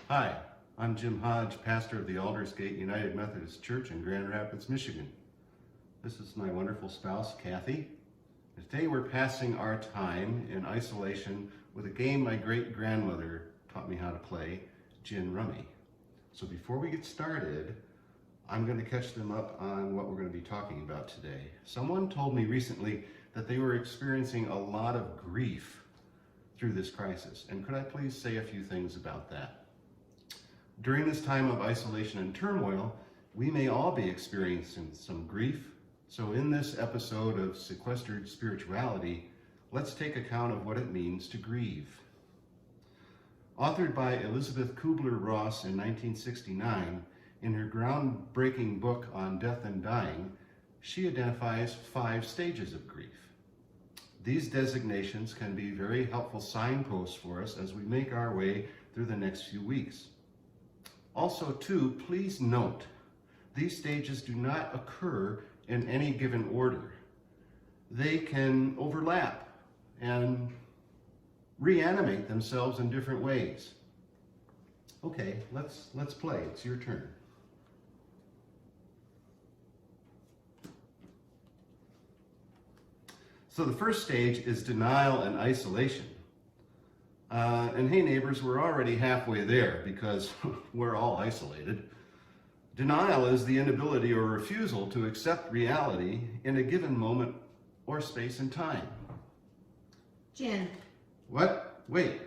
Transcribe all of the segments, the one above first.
Hi, I'm Jim Hodge, pastor of the Aldersgate United Methodist Church in Grand Rapids, Michigan. This is my wonderful spouse, Kathy. Today we're passing our time in isolation with a game my great-grandmother taught me how to play, gin rummy. So before we get started, I'm going to catch them up on what we're going to be talking about today. Someone told me recently that they were experiencing a lot of grief through this crisis, and could I please say a few things about that? During this time of isolation and turmoil, we may all be experiencing some grief. So in this episode of Sequestered Spirituality, let's take account of what it means to grieve. Authored by Elizabeth Kubler-Ross in 1969, in her groundbreaking book on death and dying, she identifies 5 stages of grief. These designations can be very helpful signposts for us as we make our way through the next few weeks. Also, too, please note, these stages do not occur in any given order. They can overlap and reanimate themselves in different ways. Okay, let's play. It's your turn. So the first stage is denial and isolation. And hey neighbors, we're already halfway there because we're all isolated. Denial is the inability or refusal to accept reality in a given moment or space and time. Jen. What? Wait.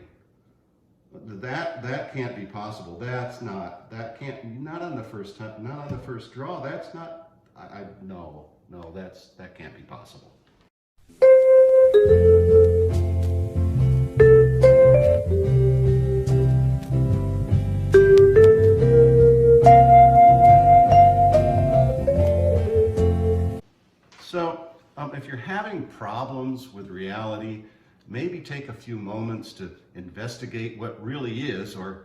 That can't be possible. Not on the first time, not on the first draw. That's not, no, that can't be possible. So, if you're having problems with reality, maybe take a few moments to investigate what really is, or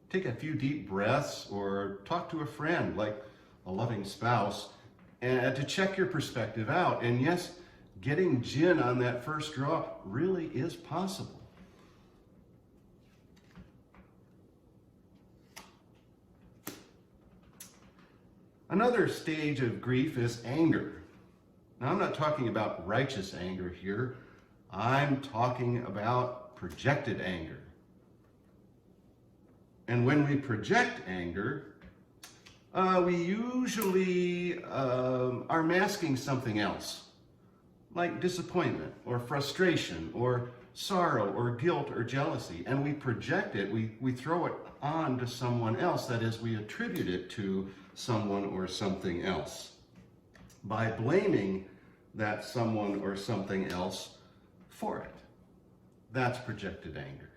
take a few deep breaths, or talk to a friend, like a loving spouse, and to check your perspective out. And yes, getting gin on that first draw really is possible. Another stage of grief is anger. Now, I'm not talking about righteous anger here. I'm talking about projected anger. And when we project anger, we usually are masking something else, like disappointment or frustration or sorrow or guilt or jealousy. And we project it, we throw it on to someone else. That is, we attribute it to someone or something else. By blaming that someone or something else for it. That's projected anger.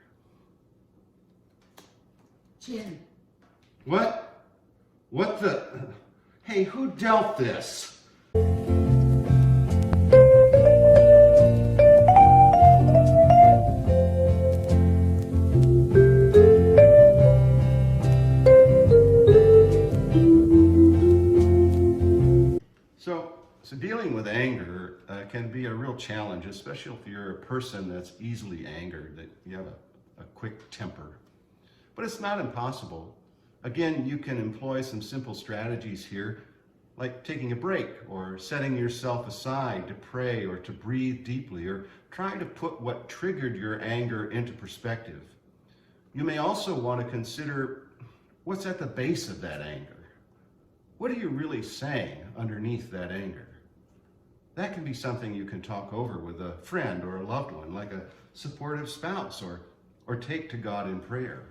Jen. What? What the? Hey, who dealt this? So dealing with anger can be a real challenge, especially if you're a person that's easily angered, that you have a quick temper. But it's not impossible. Again, you can employ some simple strategies here, like taking a break or setting yourself aside to pray or to breathe deeply or trying to put what triggered your anger into perspective. You may also want to consider what's at the base of that anger. What are you really saying underneath that anger? That can be something you can talk over with a friend or a loved one, like a supportive spouse, or take to God in prayer.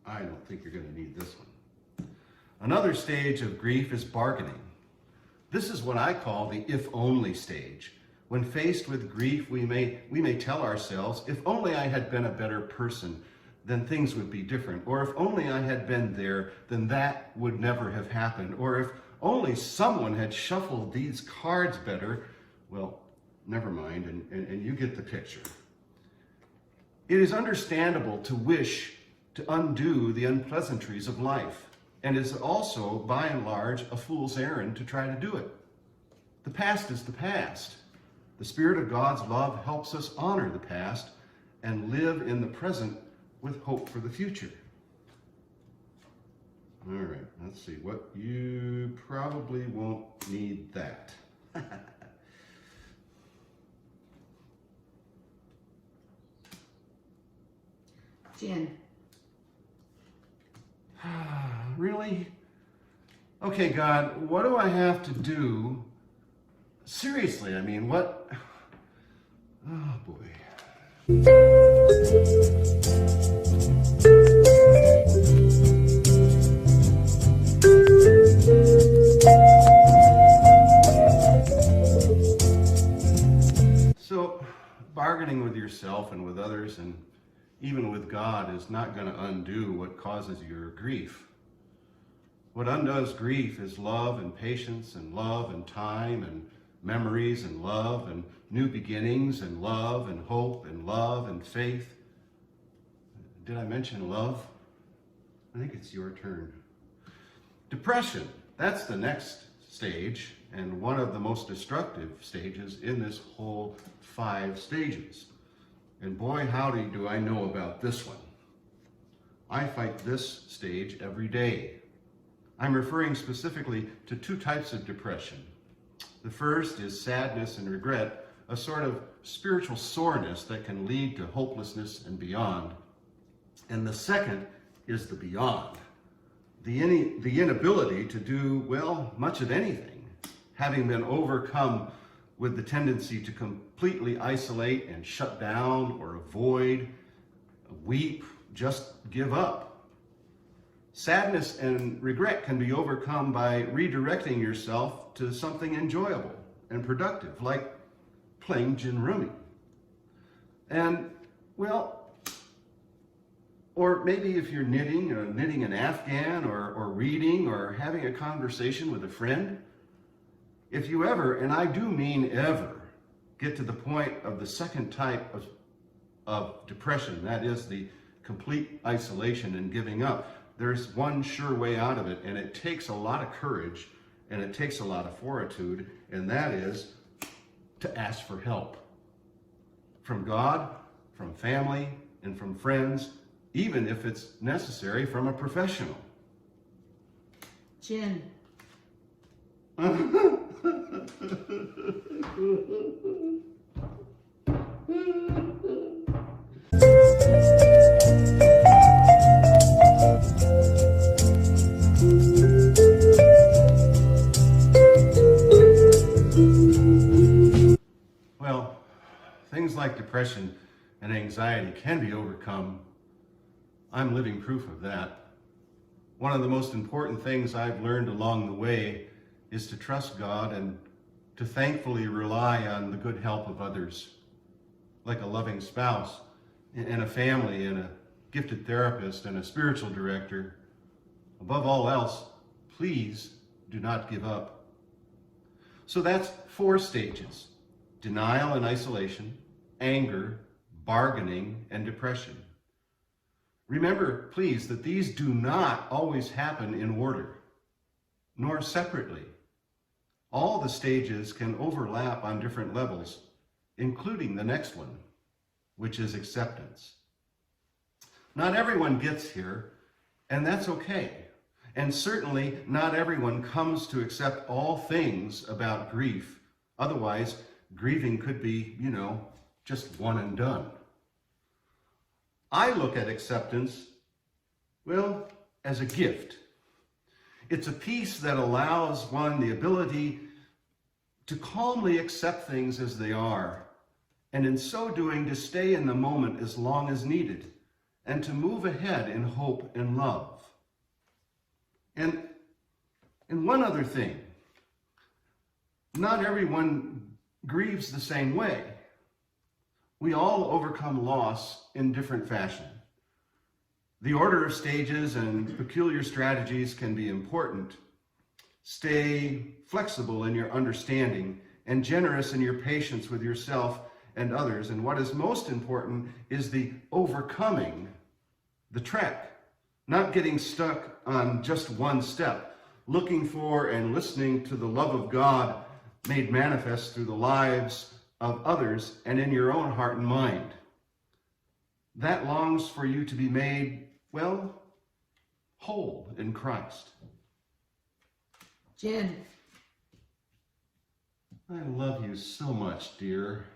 I don't think you're going to need this one. Another stage of grief is bargaining. This is what I call the if-only stage. When faced with grief, we may tell ourselves, if only I had been a better person, then things would be different. Or if only I had been there, then that would never have happened. Or if only someone had shuffled these cards better, well, never mind, and you get the picture. It is understandable to wish to undo the unpleasantries of life, and is also, by and large, a fool's errand to try to do it. The past is the past. The Spirit of God's love helps us honor the past and live in the present with hope for the future. All right, let's see. What you probably won't need that. Jen. Really? Okay, God, what do I have to do? Seriously, I mean, what? Oh, boy. So, bargaining with yourself and with others and even with God is not going to undo what causes your grief. What undoes grief is love and patience and love and time and memories and love and new beginnings and love and hope and love and faith. Did I mention love? I think it's your turn. Depression, that's the next stage and one of the most destructive stages in this whole 5 stages. And boy, howdy do I know about this one. I fight this stage every day. I'm referring specifically to 2 types of depression. The first is sadness and regret, a sort of spiritual soreness that can lead to hopelessness and beyond. And the second is the beyond, the inability to do, well, much of anything, having been overcome with the tendency to completely isolate and shut down or avoid, weep, just give up. Sadness and regret can be overcome by redirecting yourself to something enjoyable and productive, like playing gin rummy. And, well, or maybe if you're knitting an Afghan or reading or having a conversation with a friend, if you ever, and I do mean ever, get to the point of the second type of depression, that is the complete isolation and giving up, there's one sure way out of it, and it takes a lot of courage and it takes a lot of fortitude, and that is to ask for help from God, from family, and from friends, even if it's necessary from a professional. Jen. Well, things like depression and anxiety can be overcome. I'm living proof of that. One of the most important things I've learned along the way is to trust God and to thankfully rely on the good help of others, like a loving spouse and a family and a gifted therapist and a spiritual director. Above all else, please do not give up. So that's 4 stages: denial and isolation, anger, bargaining, and depression. Remember, please, that these do not always happen in order, nor separately. All the stages can overlap on different levels, including the next one, which is acceptance. Not everyone gets here, and that's okay. And certainly not everyone comes to accept all things about grief. Otherwise, grieving could be, just one and done. I look at acceptance, well, as a gift. It's a peace that allows one the ability to calmly accept things as they are, and in so doing to stay in the moment as long as needed, and to move ahead in hope and love. And one other thing, not everyone grieves the same way. We all overcome loss in different fashion. The order of stages and peculiar strategies can be important. Stay flexible in your understanding and generous in your patience with yourself and others. And what is most important is the overcoming the trek, not getting stuck on just one step, looking for and listening to the love of God made manifest through the lives of others and in your own heart and mind. that longs for you to be made, well, whole in Christ. Jen. I love you so much, dear.